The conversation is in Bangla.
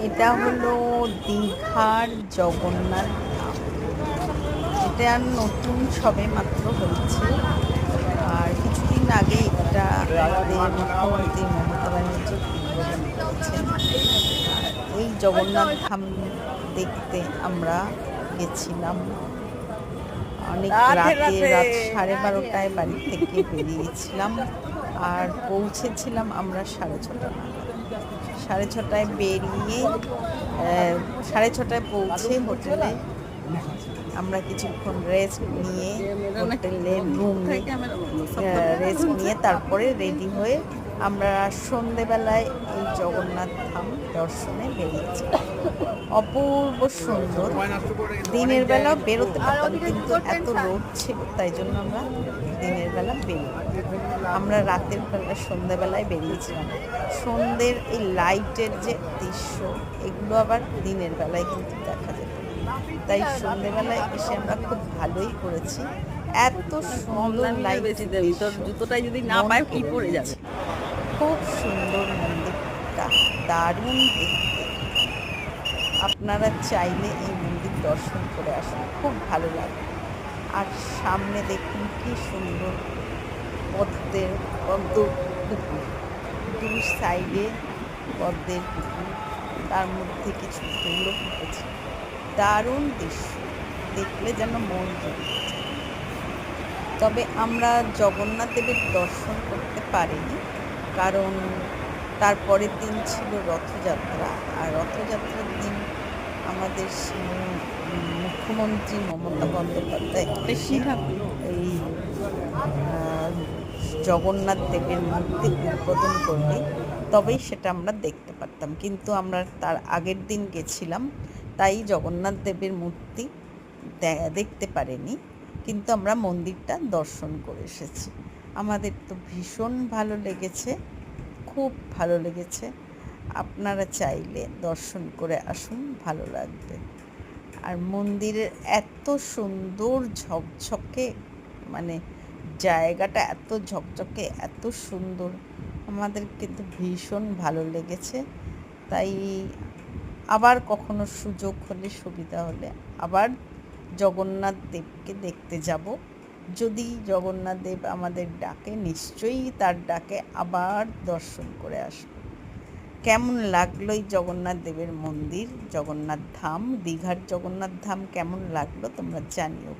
এটা হলো দীঘার জগন্নাথ ধাম। এটা নতুন সবে মাত্র হয়েছে। আর কিছুদিন আগে এটা আমাদের মুখ্যমন্ত্রী মমতা ব্যানার্জি উদ্বোধন করেছেন। আর এই জগন্নাথ ধাম দেখতে আমরা গেছিলাম অনেক রাতে, রাত 12:30টায় বাড়ি থেকে বেরিয়েছিলাম। আর পৌঁছেছিলাম আমরা 6:30 নাগাদ। 6:30টায় বেরিয়ে 6:30টায় পৌঁছে হোটেলে আমরা কিছুক্ষণ রেস্ট নিয়ে হোটেলের রুমে রেস্ট নিয়ে তারপরে রেডি হয়ে আমরা সন্ধেবেলায় এই জগন্নাথ ধাম দর্শনে বেরিয়েছি। অপূর্ব সুন্দর। দিনের বেলা বেরোতে পারতাম, কিন্তু এত রোদ ছিল, তাই জন্য আমরা দিনের বেলা বেরিয়ে আমরা রাতের বেলা সন্ধ্যেবেলায় বেরিয়েছিলাম। সন্ধ্যের এই লাইটের যে দৃশ্য, এগুলো আবার দিনের বেলায় কিন্তু দেখা যেত, তাই সন্ধ্যেবেলায় এসে আমরা খুব ভালোই করেছি। এত সুন্দর লাইটের জুতোটাই যদি না পায় কি পরে যাবে। খুব সুন্দর মন্দিরটা, দারুণ দেখতে। আপনারা চাইলে এই মন্দির দর্শন করে আসুন, খুব ভালো লাগবে। আর সামনে দেখুন কি সুন্দর পদ্মের পুকুর, দুই সাইডে পদ্মের পুকুর, তার মধ্যে কিছু ফুলও ফুটেছে। দারুণ দৃশ্য, দেখলে যেন মন জুড়ে যায়। তবে আমরা জগন্নাথ দেবের দর্শন করতে পারিনি, কারণ তারপরের দিন ছিল রথযাত্রা। আর রথযাত্রার দিন আমাদের মুখ্যমন্ত্রী মমতা বন্দ্যোপাধ্যায় এই জগন্নাথ দেবের মূর্তি উদ্বোধন করলে তবেই সেটা আমরা দেখতে পারতাম, কিন্তু আমরা তার আগের দিন গেছিলাম, তাই জগন্নাথ দেবের মূর্তি দেখতে পারিনি, কিন্তু আমরা মন্দিরটা দর্শন করে এসেছি। আমাদের তো ভীষণ ভালো লেগেছে, খুব ভালো লেগেছে। আপনারা চাইলে দর্শন করে আসুন, ভালো লাগবে। আর মন্দিরের এত সুন্দর ঝকঝকে, মানে জায়গাটা এত ঝকঝকে, এত সুন্দর, আমাদের কিন্তু ভীষণ ভালো লেগেছে। তাই আবার কখনো সুযোগ হলে, সুবিধা হলে আবার জগন্নাথ দেবকে দেখতে যাব। যদি জগন্নাথ দেব আমাদের ডাকে, নিশ্চয়ই তার ডাকে আবার দর্শন করে আসব। কেমন লাগলো এই জগন্নাথ দেবের মন্দির, জগন্নাথ ধাম, দীঘার জগন্নাথ ধাম কেমন লাগলো তোমরা জানিও।